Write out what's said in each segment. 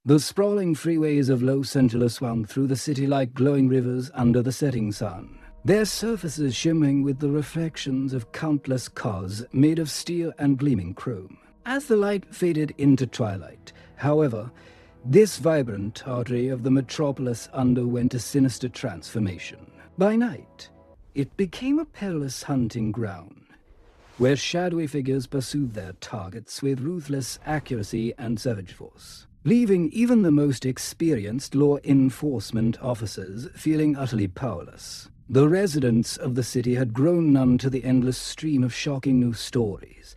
The sprawling freeways of Los Angeles wound through the city like glowing rivers under the setting sun, their surfaces shimmering with the reflections of countless cars made of steel and gleaming chrome. As the light faded into twilight, however, this vibrant artery of the metropolis underwent a sinister transformation. By night, it became a perilous hunting ground, where shadowy figures pursued their targets with ruthless accuracy and savage force, leaving even the most experienced law enforcement officers feeling utterly powerless. The residents of the city had grown numb to the endless stream of shocking new stories,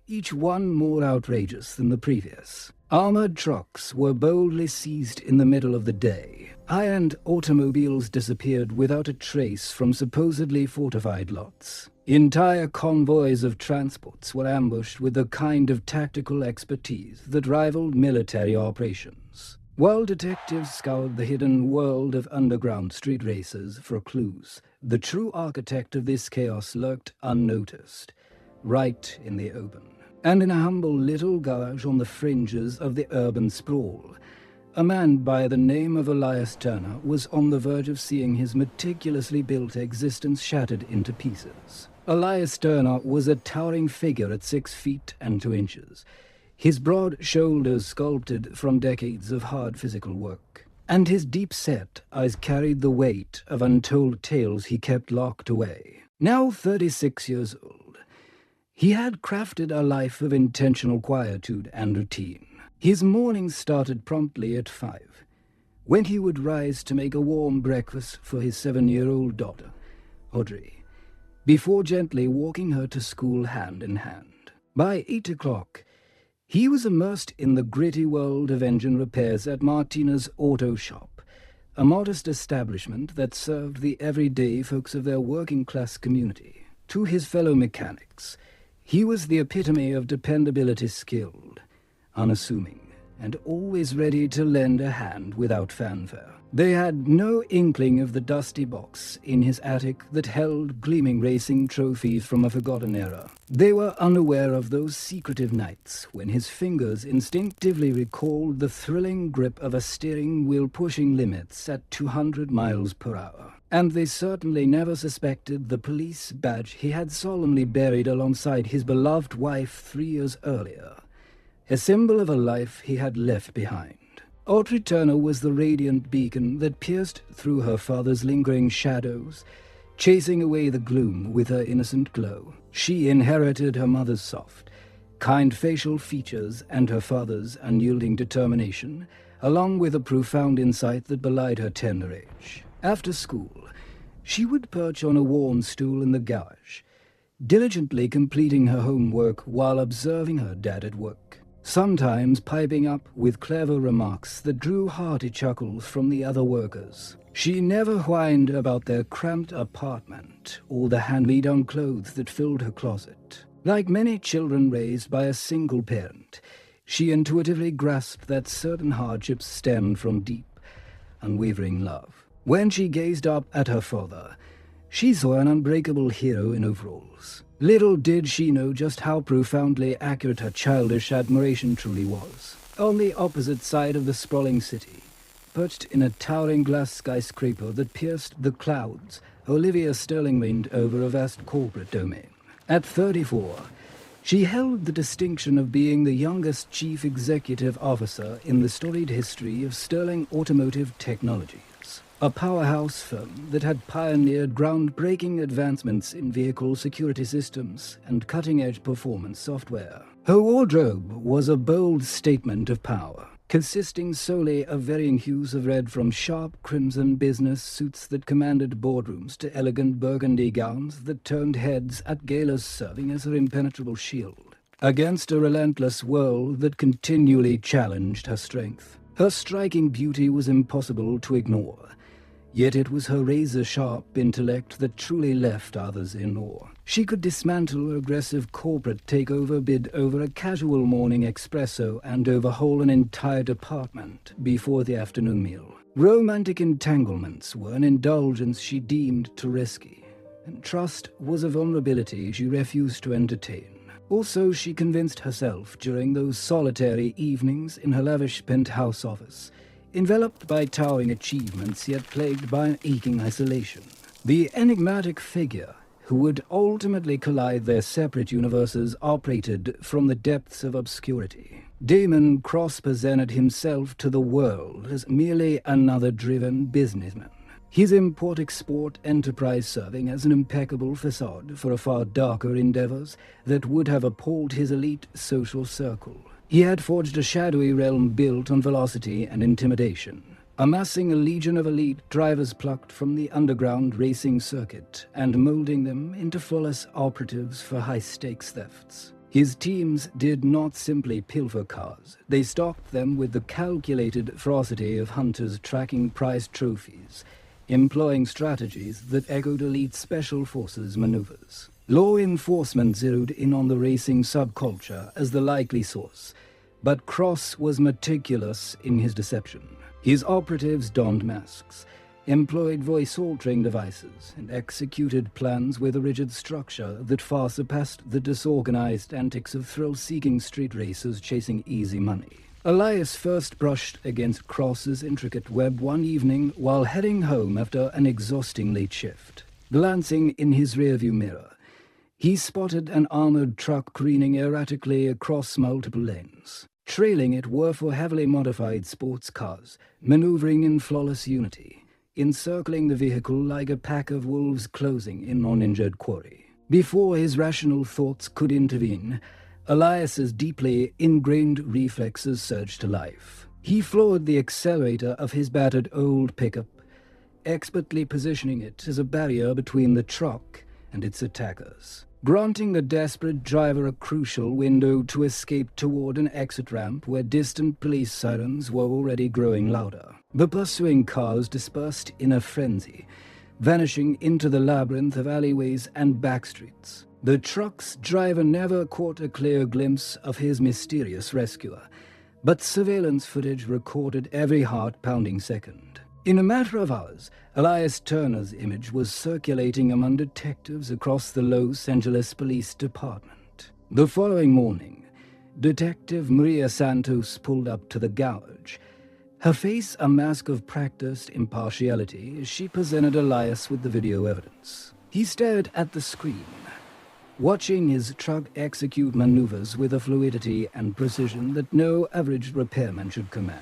each one more outrageous than the previous. Armored trucks were boldly seized in the middle of the day. High-end automobiles disappeared without a trace from supposedly fortified lots. Entire convoys of transports were ambushed with a kind of tactical expertise that rivaled military operations. While detectives scoured the hidden world of underground street races for clues, the true architect of this chaos lurked unnoticed, right in the open. And in a humble little garage on the fringes of the urban sprawl, a man by the name of Elias Turner was on the verge of seeing his meticulously built existence shattered into pieces. Elias Turner was a towering figure at 6 feet and 2 inches, his broad shoulders sculpted from decades of hard physical work, and his deep-set eyes carried the weight of untold tales he kept locked away. Now 36 years old, he had crafted a life of intentional quietude and routine. His mornings started promptly at 5, when he would rise to make a warm breakfast for his 7-year-old daughter, Audrey, before gently walking her to school hand in hand. By 8 o'clock, he was immersed in the gritty world of engine repairs at Martina's Auto Shop, a modest establishment that served the everyday folks of their working-class community. To his fellow mechanics, he was the epitome of dependability, skilled, unassuming, and always ready to lend a hand without fanfare. They had no inkling of the dusty box in his attic that held gleaming racing trophies from a forgotten era. They were unaware of those secretive nights when his fingers instinctively recalled the thrilling grip of a steering wheel pushing limits at 200 miles per hour. And they certainly never suspected the police badge he had solemnly buried alongside his beloved wife 3 years earlier, a symbol of a life he had left behind. Audrey Turner was the radiant beacon that pierced through her father's lingering shadows, chasing away the gloom with her innocent glow. She inherited her mother's soft, kind facial features and her father's unyielding determination, along with a profound insight that belied her tender age. After school, she would perch on a worn stool in the garage, diligently completing her homework while observing her dad at work, sometimes piping up with clever remarks that drew hearty chuckles from the other workers. She never whined about their cramped apartment or the hand-me-down clothes that filled her closet. Like many children raised by a single parent, she intuitively grasped that certain hardships stemmed from deep, unwavering love. When she gazed up at her father, she saw an unbreakable hero in overalls. Little did she know just how profoundly accurate her childish admiration truly was. On the opposite side of the sprawling city, perched in a towering glass skyscraper that pierced the clouds, Olivia Sterling reigned over a vast corporate domain. At 34, she held the distinction of being the youngest chief executive officer in the storied history of Sterling Automotive Technologies, a powerhouse firm that had pioneered groundbreaking advancements in vehicle security systems and cutting-edge performance software. Her wardrobe was a bold statement of power, consisting solely of varying hues of red, from sharp crimson business suits that commanded boardrooms to elegant burgundy gowns that turned heads at galas serving as her impenetrable shield against a relentless world that continually challenged her strength. Her striking beauty was impossible to ignore, yet it was her razor-sharp intellect that truly left others in awe. She could dismantle aggressive corporate takeover bid over a casual morning espresso and overhaul an entire department before the afternoon meal. Romantic entanglements were an indulgence she deemed too risky, and trust was a vulnerability she refused to entertain. Or so she convinced herself during those solitary evenings in her lavish penthouse office, enveloped by towering achievements yet plagued by an aching isolation. The enigmatic figure who would ultimately collide their separate universes operated from the depths of obscurity. Damen Cross presented himself to the world as merely another driven businessman, his import-export enterprise serving as an impeccable facade for far darker endeavors that would have appalled his elite social circle. He had forged a shadowy realm built on velocity and intimidation, amassing a legion of elite drivers plucked from the underground racing circuit and molding them into flawless operatives for high-stakes thefts. His teams did not simply pilfer cars. They stocked them with the calculated ferocity of hunters tracking prized trophies, employing strategies that echoed elite special forces maneuvers. Law enforcement zeroed in on the racing subculture as the likely source, but Cross was meticulous in his deception. His operatives donned masks, employed voice-altering devices, and executed plans with a rigid structure that far surpassed the disorganized antics of thrill-seeking street racers chasing easy money. Elias first brushed against Cross's intricate web one evening while heading home after an exhausting late shift. Glancing in his rearview mirror, he spotted an armored truck careening erratically across multiple lanes. Trailing it were four heavily modified sports cars, maneuvering in flawless unity, encircling the vehicle like a pack of wolves closing in on injured quarry. Before his rational thoughts could intervene, Elias's deeply ingrained reflexes surged to life. He floored the accelerator of his battered old pickup, expertly positioning it as a barrier between the truck and its attackers, granting the desperate driver a crucial window to escape toward an exit ramp where distant police sirens were already growing louder. The pursuing cars dispersed in a frenzy, vanishing into the labyrinth of alleyways and backstreets. The truck's driver never caught a clear glimpse of his mysterious rescuer, but surveillance footage recorded every heart-pounding second. In a matter of hours, Elias Turner's image was circulating among detectives across the Los Angeles Police Department. The following morning, Detective Maria Santos pulled up to the garage, her face a mask of practiced impartiality as she presented Elias with the video evidence. He stared at the screen, watching his truck execute maneuvers with a fluidity and precision that no average repairman should command.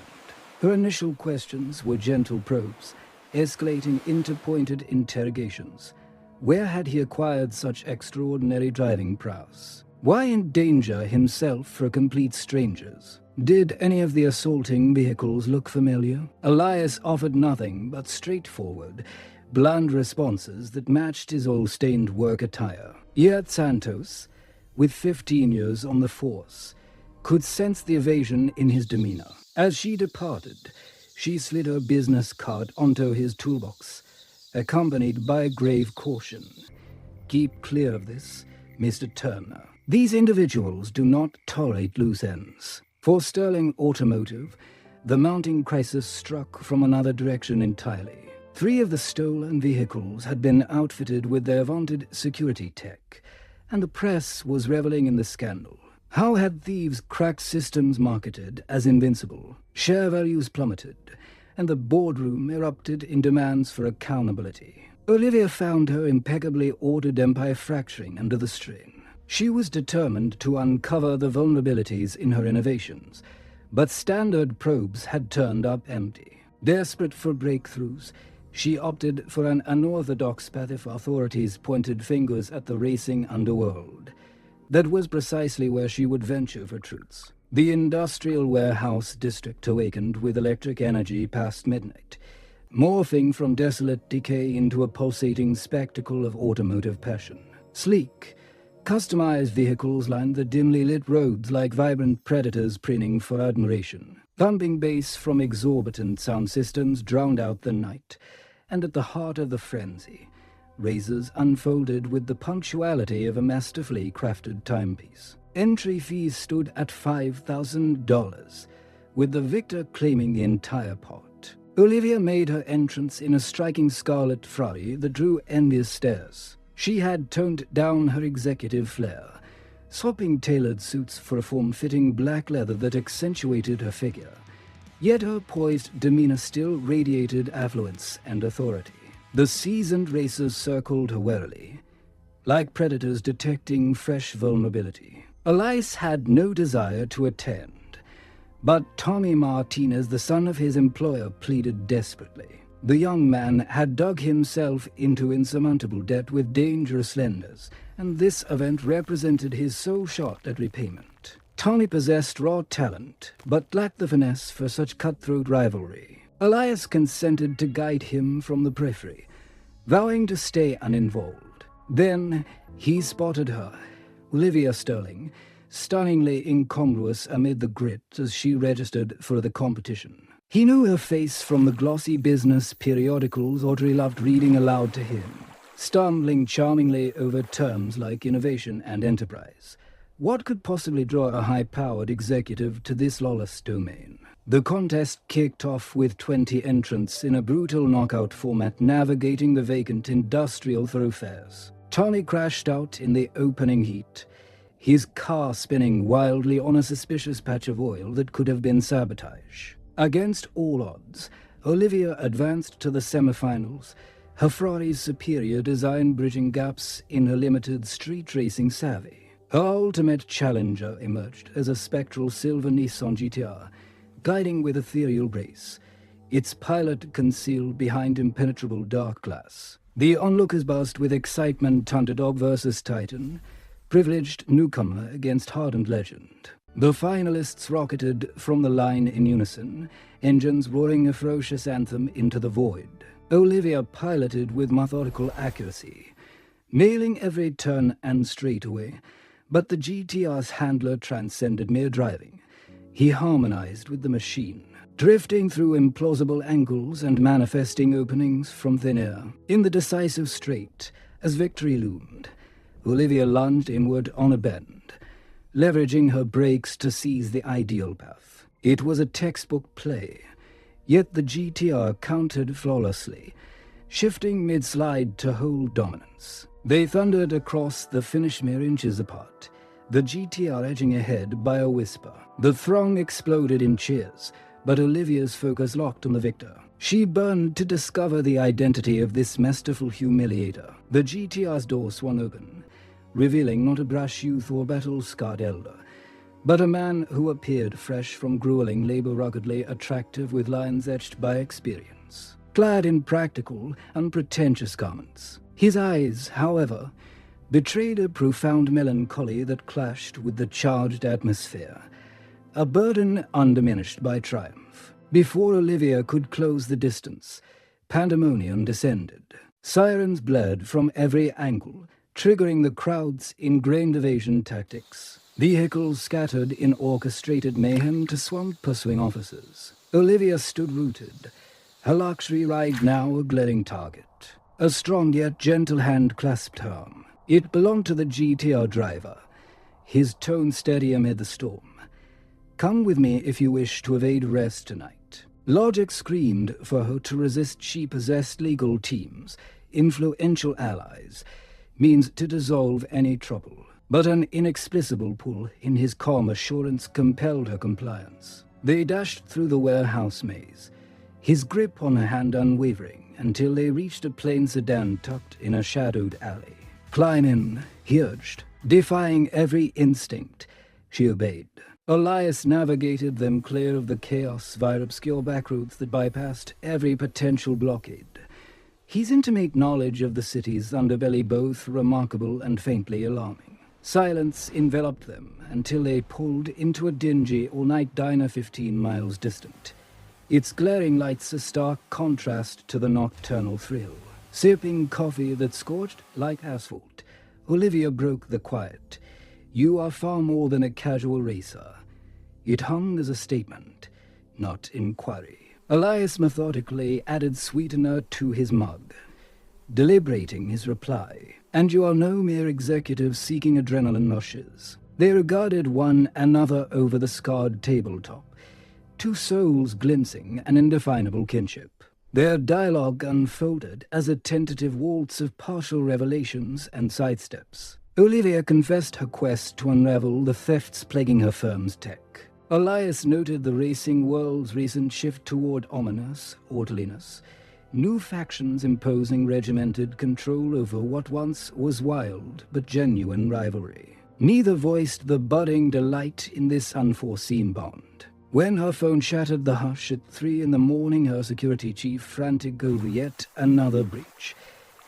Her initial questions were gentle probes, escalating into pointed interrogations. Where had he acquired such extraordinary driving prowess? Why endanger himself for complete strangers? Did any of the assaulting vehicles look familiar? Elias offered nothing but straightforward, bland responses that matched his oil-stained work attire. Yet Santos, with 15 years on the force, could sense the evasion in his demeanor. As she departed, she slid her business card onto his toolbox, accompanied by a grave caution. Keep clear of this, Mr. Turner. These individuals do not tolerate loose ends. For Sterling Automotive, the mounting crisis struck from another direction entirely. 3 of the stolen vehicles had been outfitted with their vaunted security tech, and the press was reveling in the scandal. How had thieves cracked systems marketed as invincible? Share values plummeted, and the boardroom erupted in demands for accountability. Olivia found her impeccably ordered empire fracturing under the strain. She was determined to uncover the vulnerabilities in her innovations, but standard probes had turned up empty. Desperate for breakthroughs, she opted for an unorthodox path if authorities pointed fingers at the racing underworld. That was precisely where she would venture for truths. The industrial warehouse district awakened with electric energy past midnight, morphing from desolate decay into a pulsating spectacle of automotive passion. Sleek, customized vehicles lined the dimly lit roads like vibrant predators preening for admiration. Thumping bass from exorbitant sound systems drowned out the night, and at the heart of the frenzy, razors unfolded with the punctuality of a masterfully crafted timepiece. Entry fees stood at $5,000, with the victor claiming the entire pot. Olivia made her entrance in a striking scarlet Ferrari that drew envious stares. She had toned down her executive flair, swapping tailored suits for a form-fitting black leather that accentuated her figure. Yet her poised demeanor still radiated affluence and authority. The seasoned racers circled her warily, like predators detecting fresh vulnerability. Elias had no desire to attend, but Tommy Martinez, the son of his employer, pleaded desperately. The young man had dug himself into insurmountable debt with dangerous lenders, and this event represented his sole shot at repayment. Tommy possessed raw talent, but lacked the finesse for such cutthroat rivalry. Elias consented to guide him from the periphery, vowing to stay uninvolved. Then he spotted her, Olivia Sterling, stunningly incongruous amid the grit as she registered for the competition. He knew her face from the glossy business periodicals Audrey loved reading aloud to him, stumbling charmingly over terms like innovation and enterprise. What could possibly draw a high-powered executive to this lawless domain? The contest kicked off with 20 entrants in a brutal knockout format navigating the vacant industrial thoroughfares. Tommy crashed out in the opening heat, his car spinning wildly on a suspicious patch of oil that could have been sabotage. Against all odds, Olivia advanced to the semifinals, her Ferrari's superior design bridging gaps in her limited street racing savvy. Her ultimate challenger emerged as a spectral silver Nissan GTR, guiding with ethereal grace, its pilot concealed behind impenetrable dark glass. The onlookers buzzed with excitement. Underdog versus Titan, privileged newcomer against hardened legend. The finalists rocketed from the line in unison, engines roaring a ferocious anthem into the void. Olivia piloted with methodical accuracy, nailing every turn and straightaway, but the GTR's handler transcended mere driving. He harmonized with the machine, drifting through implausible angles and manifesting openings from thin air. In the decisive straight, as victory loomed, Olivia lunged inward on a bend, leveraging her brakes to seize the ideal path. It was a textbook play, yet the GTR countered flawlessly, shifting mid-slide to hold dominance. They thundered across the finish mere inches apart, the GTR edging ahead by a whisper. The throng exploded in cheers, but Olivia's focus locked on the victor. She burned to discover the identity of this masterful humiliator. The GTR's door swung open, revealing not a brash youth or battle-scarred elder, but a man who appeared fresh from grueling labor, ruggedly attractive with lines etched by experience. Clad in practical, unpretentious garments, his eyes, however, betrayed a profound melancholy that clashed with the charged atmosphere, a burden undiminished by triumph. Before Olivia could close the distance, pandemonium descended. Sirens blared from every angle, triggering the crowd's ingrained evasion tactics. Vehicles scattered in orchestrated mayhem to swamp pursuing officers. Olivia stood rooted, her luxury ride now a glaring target. A strong yet gentle hand clasped her arm. It belonged to the GTR driver, his tone steady amid the storm. "Come with me if you wish to evade arrest tonight." Logic screamed for her to resist. She possessed legal teams, influential allies, means to dissolve any trouble. But an inexplicable pull in his calm assurance compelled her compliance. They dashed through the warehouse maze, his grip on her hand unwavering, until they reached a plain sedan tucked in a shadowed alley. "Climb in," he urged. Defying every instinct, she obeyed. Elias navigated them clear of the chaos via obscure backroads that bypassed every potential blockade. His intimate knowledge of the city's underbelly both remarkable and faintly alarming. Silence enveloped them until they pulled into a dingy all-night diner 15 miles distant, its glaring lights a stark contrast to the nocturnal thrill. Sipping coffee that scorched like asphalt, Olivia broke the quiet. "You are far more than a casual racer." It hung as a statement, not inquiry. Elias methodically added sweetener to his mug, deliberating his reply. "And you are no mere executive seeking adrenaline rushes." They regarded one another over the scarred tabletop, two souls glimpsing an indefinable kinship. Their dialogue unfolded as a tentative waltz of partial revelations and sidesteps. Olivia confessed her quest to unravel the thefts plaguing her firm's tech. Elias noted the racing world's recent shift toward ominous orderliness, new factions imposing regimented control over what once was wild but genuine rivalry. Neither voiced the budding delight in this unforeseen bond. When her phone shattered the hush at 3 a.m, her security chief frantic over yet another breach,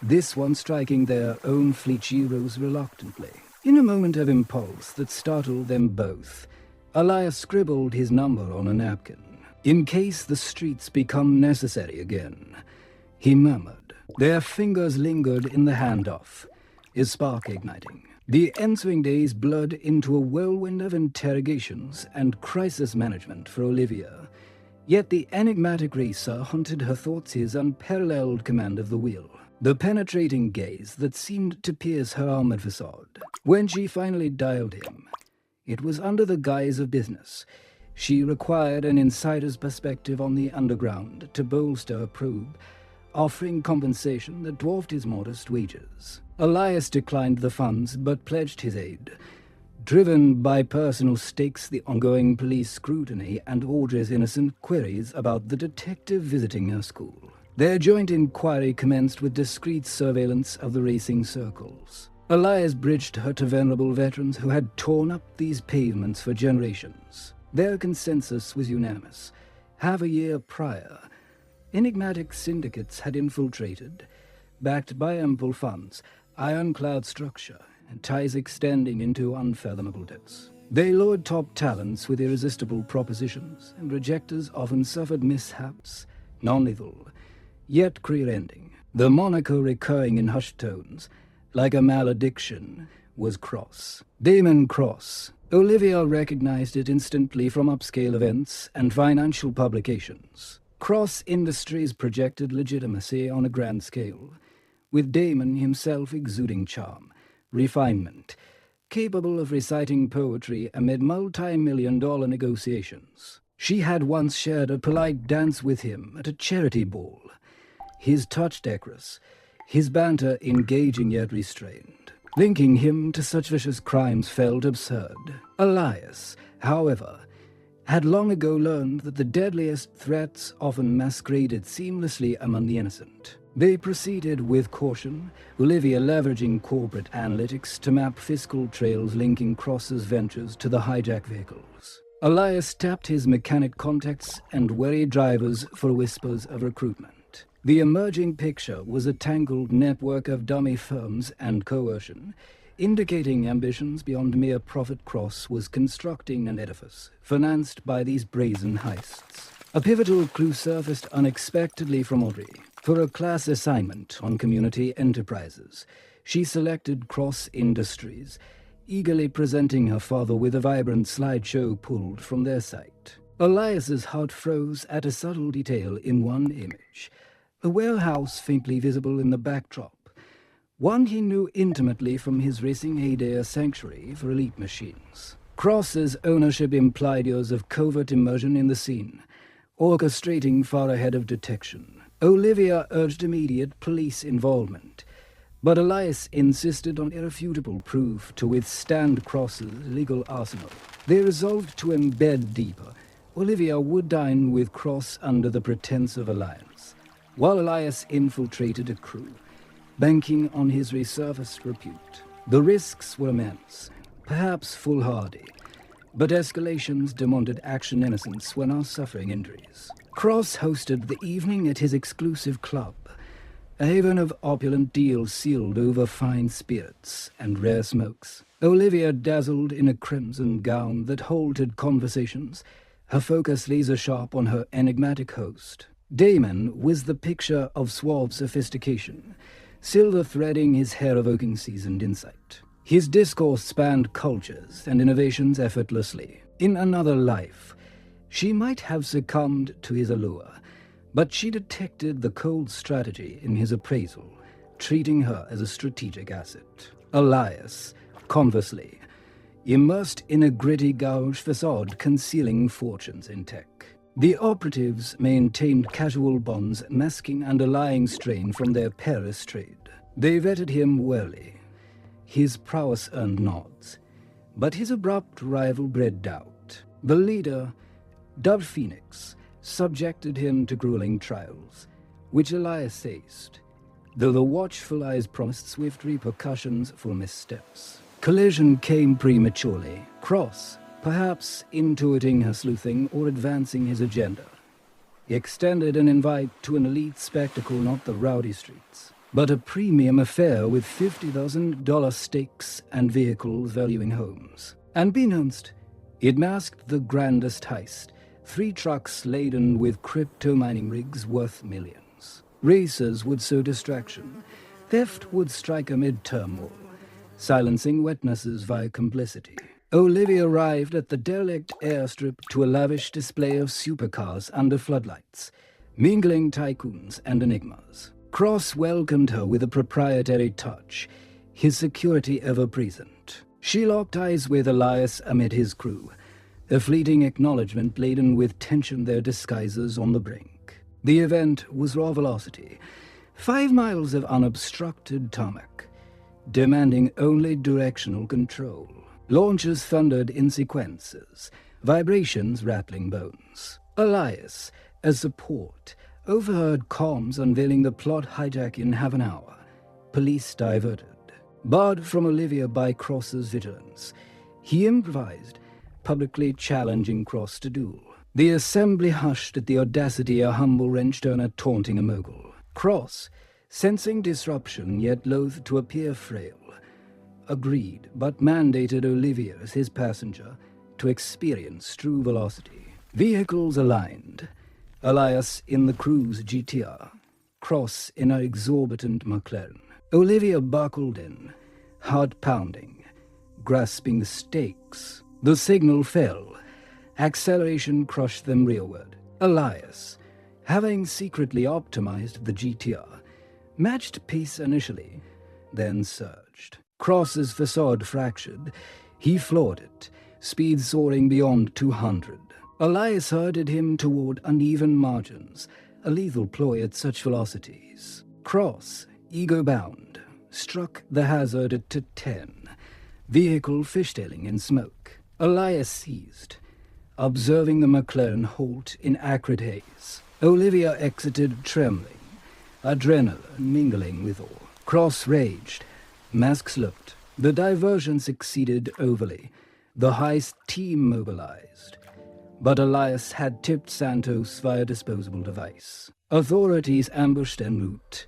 this one striking their own fleet, she rose reluctantly. In a moment of impulse that startled them both, Elias scribbled his number on a napkin. In case the streets become necessary again, he murmured. Their fingers lingered in the handoff, his spark igniting. The ensuing days blurred into a whirlwind of interrogations and crisis management for Olivia. Yet the enigmatic racer haunted her thoughts, his unparalleled command of the wheel, the penetrating gaze that seemed to pierce her armored facade. When she finally dialed him, it was under the guise of business. She required an insider's perspective on the underground to bolster her probe, offering compensation that dwarfed his modest wages. Elias declined the funds but pledged his aid, driven by personal stakes, the ongoing police scrutiny, and Audrey's innocent queries about the detective visiting her school. Their joint inquiry commenced with discreet surveillance of the racing circles. Elias bridged her to venerable veterans who had torn up these pavements for generations. Their consensus was unanimous. Half a year prior, enigmatic syndicates had infiltrated, backed by ample funds, ironclad structure, and ties extending into unfathomable depths. They lured top talents with irresistible propositions, and rejectors often suffered mishaps, non-lethal, yet career-ending. The moniker recurring in hushed tones, like a malediction, was Cross. Damen Cross. Olivia recognized it instantly from upscale events and financial publications. Cross Industries projected legitimacy on a grand scale, with Damen himself exuding charm, refinement, capable of reciting poetry amid multi-million-dollar negotiations. She had once shared a polite dance with him at a charity ball, his touch decorous, his banter engaging yet restrained. Linking him to such vicious crimes felt absurd. Elias, however, had long ago learned that the deadliest threats often masqueraded seamlessly among the innocent. They proceeded with caution, Olivia leveraging corporate analytics to map fiscal trails linking Cross's ventures to the hijacked vehicles. Elias tapped his mechanic contacts and worried drivers for whispers of recruitment. The emerging picture was a tangled network of dummy firms and coercion, indicating ambitions beyond mere profit. Cross was constructing an edifice, financed by these brazen heists. A pivotal clue surfaced unexpectedly from Audrey. For a class assignment on community enterprises, she selected Cross Industries, eagerly presenting her father with a vibrant slideshow pulled from their site. Elias's heart froze at a subtle detail in one image, a warehouse faintly visible in the backdrop, one he knew intimately from his racing heyday, a sanctuary for elite machines. Cross's ownership implied years of covert immersion in the scene, orchestrating far ahead of detection. Olivia urged immediate police involvement, but Elias insisted on irrefutable proof to withstand Cross's legal arsenal. They resolved to embed deeper. Olivia would dine with Cross under the pretense of alliance, while Elias infiltrated a crew, banking on his resurfaced repute. The risks were immense, perhaps foolhardy, but escalations demanded action innocence when not suffering injuries. Cross hosted the evening at his exclusive club, a haven of opulent deals sealed over fine spirits and rare smokes. Olivia dazzled in a crimson gown that halted conversations, her focus laser-sharp on her enigmatic host. Damen was the picture of suave sophistication, silver threading his hair-evoking seasoned insight. His discourse spanned cultures and innovations effortlessly. In another life, she might have succumbed to his allure, but she detected the cold strategy in his appraisal, treating her as a strategic asset. Elias, conversely, immersed in a gritty gouge facade concealing fortunes in tech. The operatives maintained casual bonds masking underlying strain from their Paris trade. They vetted him warily. His prowess earned nods, but his abrupt arrival bred doubt. The leader, dubbed Phoenix, subjected him to grueling trials, which Elias aced, though the watchful eyes promised swift repercussions for missteps. Collision came prematurely. Cross, perhaps intuiting her sleuthing or advancing his agenda, extended an invite to an elite spectacle, not the rowdy streets, but a premium affair with $50,000 stakes and vehicles valuing homes. Unbeknownst, it masked the grandest heist, 3 trucks laden with crypto mining rigs worth millions. Racers would sow distraction. Theft would strike amid turmoil, silencing witnesses via complicity. Olivia arrived at the derelict airstrip to a lavish display of supercars under floodlights, mingling tycoons and enigmas. Cross welcomed her with a proprietary touch, his security ever present. She locked eyes with Elias amid his crew, a fleeting acknowledgement laden with tension, their disguises on the brink. The event was raw velocity, 5 miles of unobstructed tarmac, demanding only directional control. Launches thundered in sequences, vibrations rattling bones. Elias, as support, overheard comms unveiling the plot hijack in half an hour. Police diverted. Barred from Olivia by Cross's vigilance, he improvised, publicly challenging Cross to duel. The assembly hushed at the audacity of humble wrench turner taunting a mogul. Cross, sensing disruption yet loath to appear frail, agreed, but mandated Olivia as his passenger to experience true velocity. Vehicles aligned. Elias in the crew's GTR, Cross in an exorbitant McLaren. Olivia buckled in, heart pounding, grasping the stakes. The signal fell. Acceleration crushed them rearward. Elias, having secretly optimized the GTR, matched pace initially, then surged. Cross's facade fractured. He floored it, speed soaring beyond 200. Elias herded him toward uneven margins, a lethal ploy at such velocities. Cross, ego-bound, struck the hazard at 10, vehicle fishtailing in smoke. Elias seized, observing the McLaren halt in acrid haze. Olivia exited trembling, adrenaline mingling with awe. Cross raged, mask slipped. The diversion succeeded overly. The heist team mobilized. But Elias had tipped Santos via disposable device. Authorities ambushed en route,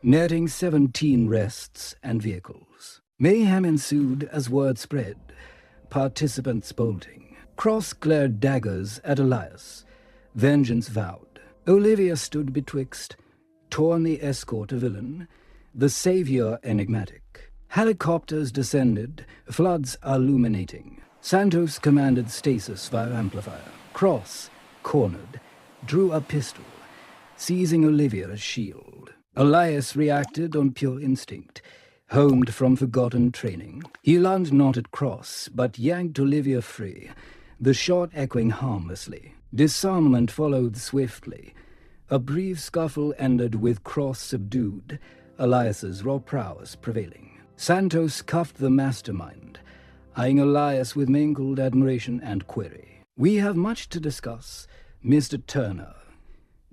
netting 17 arrests and vehicles. Mayhem ensued as word spread, participants bolting. Cross glared daggers at Elias, vengeance vowed. Olivia stood betwixt, torn the escort a villain, the savior enigmatic. Helicopters descended, floods illuminating. Santos commanded stasis via amplifier. Cross, cornered, drew a pistol, seizing Olivia's shield. Elias reacted on pure instinct, honed from forgotten training. He lunged not at Cross, but yanked Olivia free, the shot echoing harmlessly. Disarmament followed swiftly. A brief scuffle ended with Cross subdued, Elias's raw prowess prevailing. Santos cuffed the mastermind, eyeing Elias with mingled admiration and query. "We have much to discuss, Mr. Turner."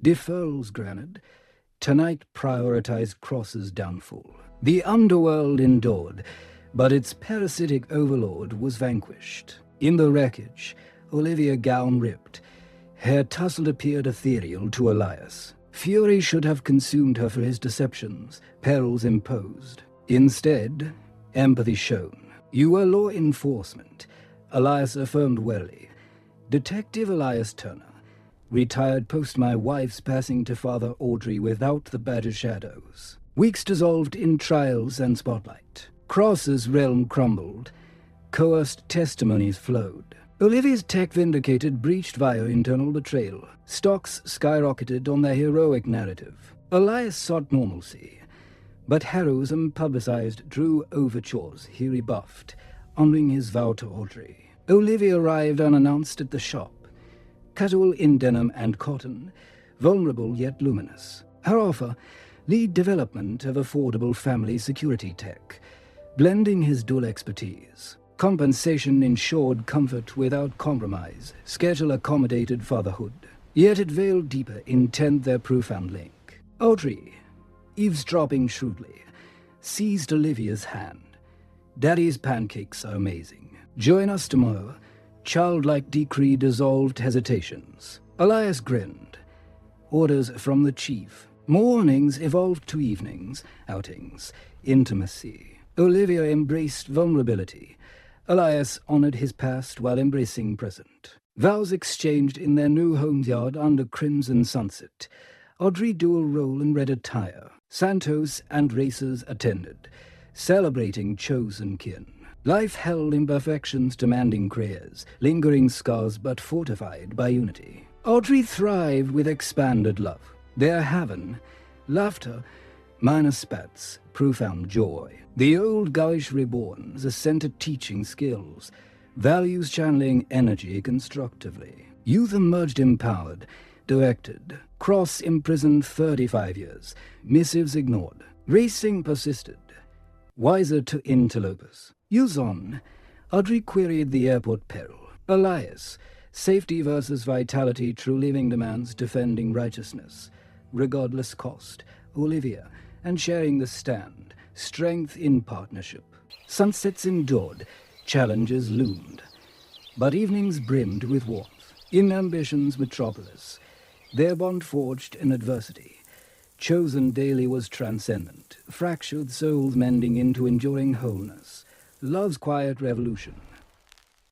Deferrals granted. Tonight prioritized Cross's downfall. The underworld endured, but its parasitic overlord was vanquished. In the wreckage, Olivia gown ripped. Hair tousled appeared ethereal to Elias. Fury should have consumed her for his deceptions, perils imposed. Instead, empathy shown. "You were law enforcement," Elias affirmed warily. "Detective Elias Turner, retired post my wife's passing to Father Audrey without the badge of shadows." Weeks dissolved in trials and spotlight. Cross's realm crumbled. Coerced testimonies flowed. Olivia's tech vindicated breached via internal betrayal. Stocks skyrocketed on their heroic narrative. Elias sought normalcy. But heroism publicized drew overtures he rebuffed, honoring his vow to Audrey. Olivia arrived unannounced at the shop, casual in denim and cotton, vulnerable yet luminous. Her offer, lead development of affordable family security tech, blending his dual expertise. Compensation ensured comfort without compromise, schedule-accommodated fatherhood. Yet it veiled deeper intent their profound link. Audrey, eavesdropping shrewdly, seized Olivia's hand. Daddy's pancakes are amazing. Join us tomorrow. Childlike decree dissolved hesitations. Elias grinned. Orders from the chief. Mornings evolved to evenings, outings, intimacy. Olivia embraced vulnerability. Elias honored his past while embracing present. Vows exchanged in their new home yard under crimson sunset. Audrey dual role in red attire. Santos and racers attended, celebrating chosen kin. Life held imperfections demanding prayers, lingering scars but fortified by unity. Audrey thrived with expanded love. Their heaven, laughter, minor spats, profound joy. The old Gauish reborn, the center teaching skills, values channeling energy constructively. Youth emerged empowered, directed. Cross imprisoned 35 years, missives ignored. Racing persisted. Wiser to interlopers. Use on. Audrey queried the airport peril. Elias, safety versus vitality, true living demands defending righteousness. Regardless cost. Olivia, and sharing the stand. Strength in partnership. Sunsets endured. Challenges loomed. But evenings brimmed with warmth. In ambition's metropolis, their bond forged in adversity. Chosen daily was transcendent, fractured souls mending into enduring wholeness. Love's quiet revolution.